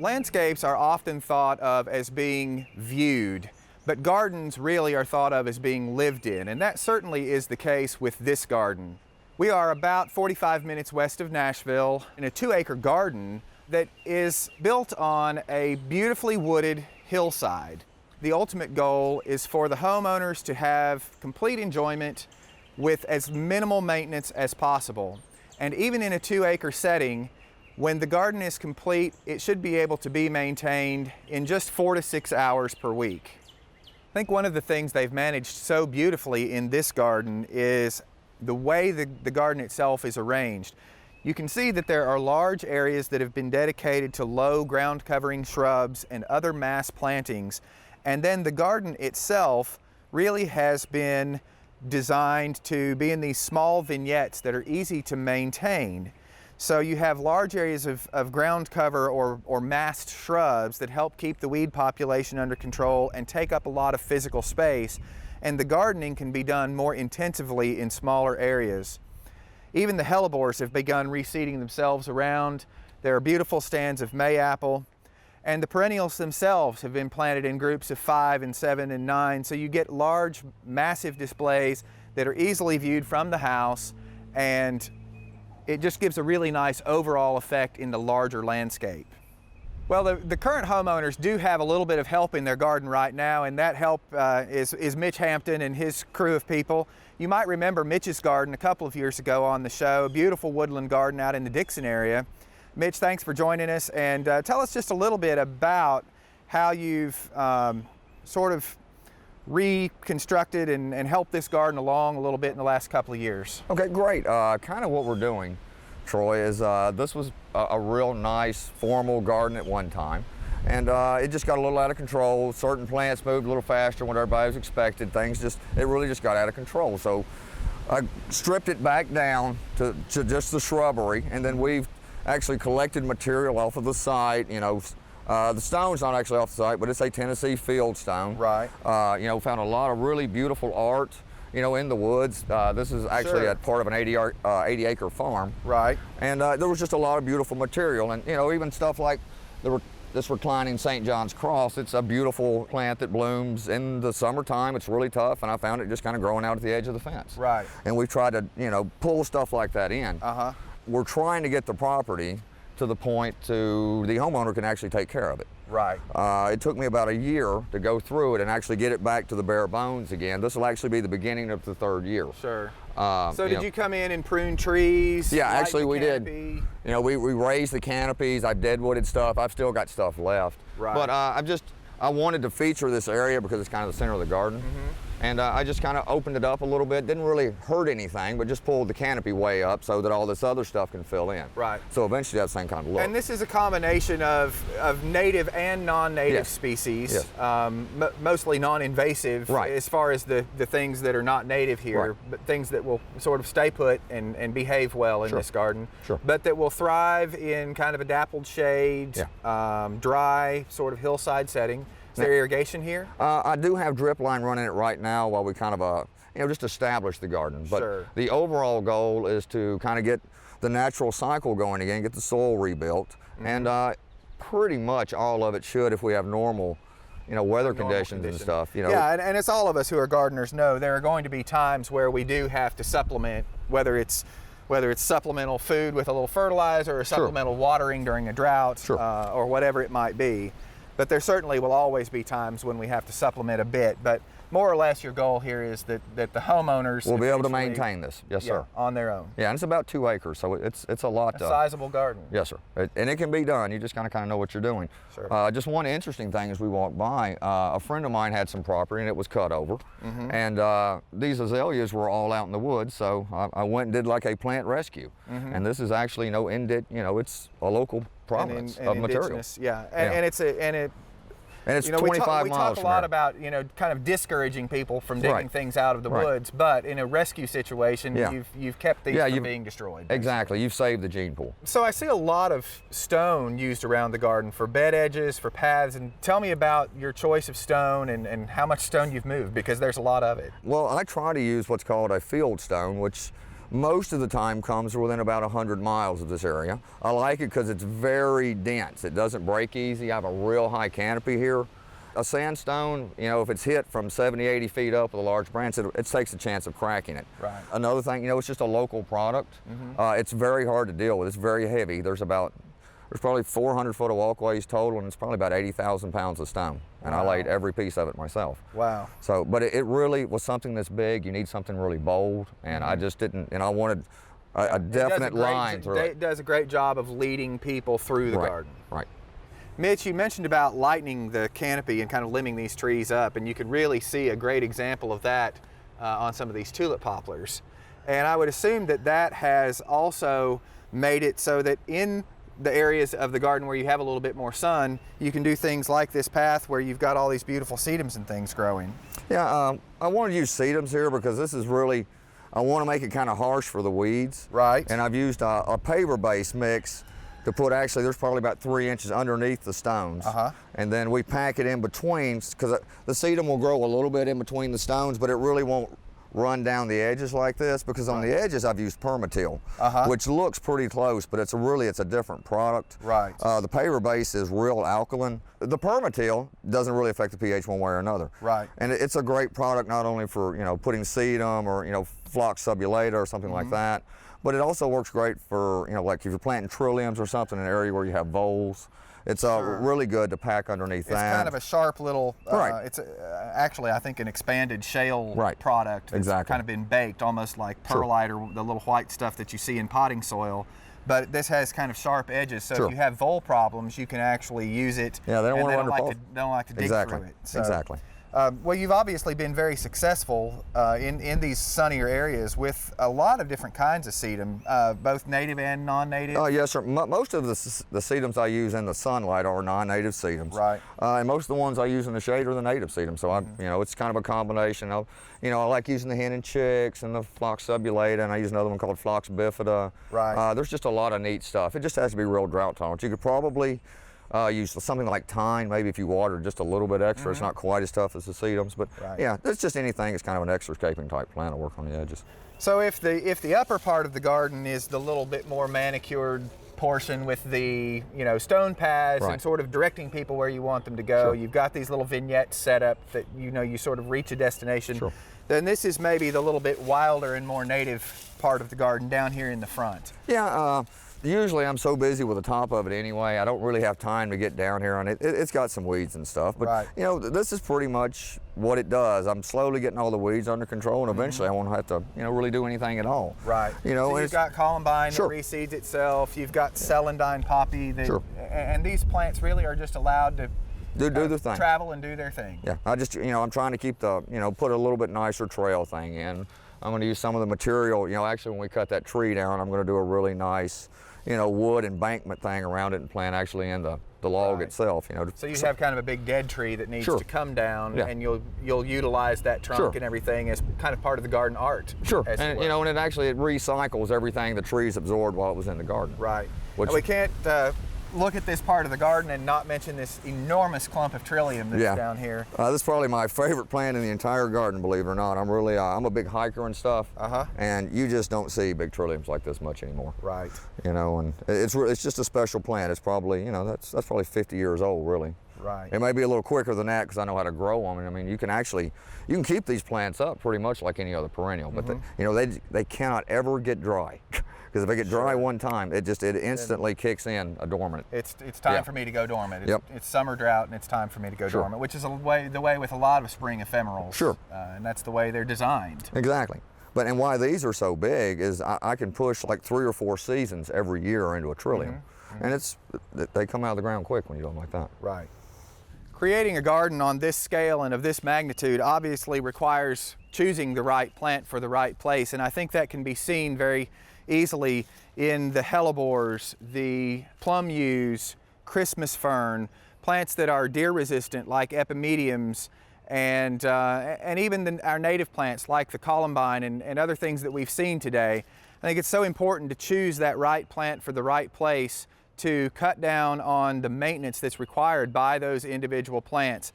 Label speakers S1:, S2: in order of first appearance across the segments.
S1: Landscapes are often thought of as being viewed, but gardens really are thought of as being lived in, and that certainly is the case with this garden. We are about 45 minutes west of Nashville in a 2-acre garden that is built on a beautifully wooded hillside. The ultimate goal is for the homeowners to have complete enjoyment with as minimal maintenance as possible. And even in a 2-acre setting, when the garden is complete, it should be able to be maintained in just 4 to 6 hours per week. I think one of the things they've managed so beautifully in this garden is the way the garden itself is arranged. You can see that there are large areas that have been dedicated to low ground covering shrubs and other mass plantings, and then the garden itself really has been designed to be in these small vignettes that are easy to maintain. So you have large areas of ground cover or massed shrubs that help keep the weed population under control and take up a lot of physical space, and the gardening can be done more intensively in smaller areas. Even the hellebores have begun reseeding themselves around. There are beautiful stands of mayapple, and the perennials themselves have been planted in groups of 5 and 7 and 9, so you get large, massive displays that are easily viewed from the house, and it just gives a really nice overall effect in the larger landscape. Well, the current homeowners do have a little bit of help in their garden right now, and that help is Mitch Hampton and his crew of people. You might remember Mitch's garden a couple of years ago on the show, a beautiful woodland garden out in the Dixon area. Mitch, thanks for joining us, and tell us just a little bit about how you've sort of reconstructed and helped this garden along a little bit in the last couple of years.
S2: Okay, great. Kind of what we're doing, Troy, is this was a real nice formal garden at one time, and it just got a little out of control. Certain plants moved a little faster than what everybody was expected. It really just got out of control. So I stripped it back down to just the shrubbery, and then we've actually collected material off of the site. You know, the stone's not actually off the site, but it's a Tennessee field stone.
S1: Right.
S2: You know, found a lot of really beautiful art, you know, in the woods. This is actually a part of an 80-acre farm.
S1: Right.
S2: And there was just a lot of beautiful material, and you know, even stuff like this reclining St. John's cross. It's a beautiful plant that blooms in the summertime. It's really tough, and I found it just kind of growing out at the edge of the fence.
S1: Right.
S2: And we tried to, you know, pull stuff like that in.
S1: Uh-huh.
S2: We're trying to get the property to the point to the homeowner can actually take care of it.
S1: Right.
S2: It took me about a year to go through it and actually get it back to the bare bones again. This will actually be the beginning of the 3rd year.
S1: Sure. So did you come in and prune trees?
S2: Yeah, actually we did.
S1: You
S2: know, we raised the canopies. I deadwooded stuff. I've still got stuff left.
S1: Right.
S2: But I wanted to feature this area because it's kind of the center of the garden. Mm-hmm. And I just kind of opened it up a little bit. Didn't really hurt anything, but just pulled the canopy way up so that all this other stuff can fill in.
S1: Right.
S2: So eventually that same kind of look.
S1: And this is a combination of native and non-native species, mostly non-invasive as far as the things that are not native here, but things that will sort of stay put and behave well in this garden, but that will thrive in kind of a dappled shade, dry sort of hillside setting. Is there irrigation here?
S2: I do have drip line running it right now while we kind of, you know, just establish the garden. But the overall goal is to kind of get the natural cycle going again, get the soil rebuilt, and pretty much all of it should if we have normal, you know, weather conditions and stuff. You know.
S1: Yeah, and as all of us who are gardeners know, there are going to be times where we do have to supplement, whether it's supplemental food with a little fertilizer or supplemental watering during a drought or whatever it might be. But there certainly will always be times when we have to supplement a bit. But more or less your goal here is that the homeowners
S2: will be able to maintain this. Yes, sir.
S1: On their own.
S2: Yeah, and it's about 2 acres, so it's a lot.
S1: A sizable garden.
S2: Yes, sir. And it can be done. You just kind of know what you're doing.
S1: Sure.
S2: Just one interesting thing as we walked by, a friend of mine had some property and it was cut over. Mm-hmm. And these azaleas were all out in the woods, so I went and did like a plant rescue. Mm-hmm. And this is actually it's a local provenance of material.
S1: Yeah, and it's 25
S2: miles.
S1: We talk a lot about, you know, kind of discouraging people from digging things out of the woods, but in a rescue situation, you've kept these from being destroyed. Basically.
S2: Exactly, you've saved the gene pool.
S1: So I see a lot of stone used around the garden for bed edges, for paths, and tell me about your choice of stone and how much stone you've moved, because there's a lot of it.
S2: Well, I try to use what's called a field stone, which most of the time comes within about 100 miles of this area. I like it because it's very dense. It doesn't break easy. I have a real high canopy here. A sandstone, you know, if it's hit from 70, 80 feet up with a large branch, it takes a chance of cracking it.
S1: Right.
S2: Another thing, you know, it's just a local product. It's very hard to deal with. It's very heavy. There's probably 400 foot of walkways total, and it's probably about 80,000 pounds of stone. And
S1: Wow.
S2: I laid every piece of it myself.
S1: Wow.
S2: So, but it really was something this big. You need something really bold, and I just didn't, and I wanted a definite line through it.
S1: It does a great job of leading people through the
S2: Right,
S1: garden.
S2: right.
S1: Mitch, you mentioned about lightening the canopy and kind of limbing these trees up, and you could really see a great example of that on some of these tulip poplars. And I would assume that that has also made it so that in the areas of the garden where you have a little bit more sun, you can do things like this path where you've got all these beautiful sedums and things growing.
S2: Yeah, I want to use sedums here because this is really, I want to make it kind of harsh for the weeds.
S1: Right.
S2: And I've used a paver base mix to put, actually there's probably about 3 inches underneath the stones. And then we pack it in between, because the sedum will grow a little bit in between the stones, but it really won't run down the edges like this, because on the edges I've used permatil, which looks pretty close, but it's a different product.
S1: Right.
S2: The paver base is real alkaline. The permatil doesn't really affect the pH one way or another.
S1: Right.
S2: And it's a great product not only for, you know, putting sedum or, you know, phlox subulata or something like that, but it also works great for, you know, like if you're planting trilliums or something in an area where you have voles. It's really good to pack underneath that.
S1: It's kind of a sharp little,
S2: Right.
S1: it's actually, I think, an expanded shale
S2: Right.
S1: product that's
S2: Exactly.
S1: kind of been baked, almost like perlite or the little white stuff that you see in potting soil. But this has kind of sharp edges, so if you have vole problems, you can actually use it.
S2: Yeah, they don't want to run
S1: like they don't like to dig
S2: Exactly.
S1: through it. So,
S2: Exactly.
S1: well, you've obviously been very successful in these sunnier areas with a lot of different kinds of sedum, both native and non-native.
S2: Oh, yes, sir. Most of the sedums I use in the sunlight are non-native sedums.
S1: Right.
S2: And most of the ones I use in the shade are the native sedum. So you know, it's kind of a combination of, you know, I like using the hen and chicks and the phlox subulata, and I use another one called phlox bifida.
S1: Right.
S2: There's just a lot of neat stuff. It just has to be real drought tolerant. You could probably use something like thyme, maybe if you water just a little bit extra. It's not quite as tough as the sedums, but yeah, it's just anything. It's kind of an extrascaping type plant to work on the edges.
S1: So if the upper part of the garden is the little bit more manicured portion with the, you know, stone paths and sort of directing people where you want them to go, you've got these little vignettes set up that, you know, you sort of reach a destination, then this is maybe the little bit wilder and more native part of the garden down here in the front.
S2: Yeah, usually I'm so busy with the top of it anyway, I don't really have time to get down here on it. It's got some weeds and stuff, but you know, this is pretty much what it does. I'm slowly getting all the weeds under control, and eventually I won't have to, you know, really do anything at all.
S1: Right.
S2: You know,
S1: so you've got columbine that
S2: Sure.
S1: reseeds itself. You've got celandine poppy that, and these plants really are just allowed to
S2: do their thing.
S1: Travel and do their thing.
S2: Yeah, I just, you know, I'm trying to keep the, you know, put a little bit nicer trail thing in. I'm going to use some of the material, you know, actually when we cut that tree down, I'm going to do a really nice, you know, wood embankment thing around it and plant actually in the log itself, you know.
S1: So you have kind of a big dead tree that needs to come down, and you'll utilize that trunk and everything as kind of part of the garden art.
S2: Sure, and you know, and it recycles everything the trees absorbed while it was in the garden.
S1: Right.
S2: Which,
S1: and we can't look at this part of the garden and not mention this enormous clump of trillium that's down here.
S2: This is probably my favorite plant in the entire garden, believe it or not. I'm really, I'm a big hiker and stuff, and you just don't see big trilliums like this much anymore.
S1: Right.
S2: You know, and it's just a special plant. It's probably, you know, that's probably 50 years old, really.
S1: Right.
S2: It may be a little quicker than that because I know how to grow them. And I mean, you can keep these plants up pretty much like any other perennial, but you know, they cannot ever get dry. Because if they get dry one time, it instantly kicks in a dormant.
S1: It's time for me to go dormant. It's summer drought, and it's time for me to go
S2: Sure.
S1: dormant, which is the way with a lot of spring ephemerals.
S2: Sure.
S1: And that's the way they're designed.
S2: Exactly. And why these are so big is I can push like 3 or 4 seasons every year into a trillium. And they come out of the ground quick when you do them like that.
S1: Right. Creating a garden on this scale and of this magnitude obviously requires choosing the right plant for the right place, and I think that can be seen very easily in the hellebores, the plum yews, Christmas fern, plants that are deer resistant like epimediums, and even our native plants like the columbine and other things that we've seen today. I think it's so important to choose that right plant for the right place to cut down on the maintenance that's required by those individual plants.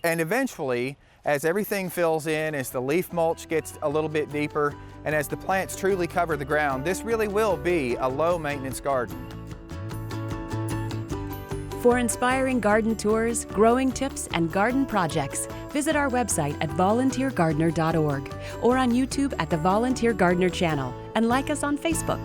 S1: And eventually, As everything fills in, as the leaf mulch gets a little bit deeper, and as the plants truly cover the ground, this really will be a low-maintenance garden.
S3: For inspiring garden tours, growing tips, and garden projects, visit our website at volunteergardener.org or on YouTube at the Volunteer Gardener channel, and like us on Facebook.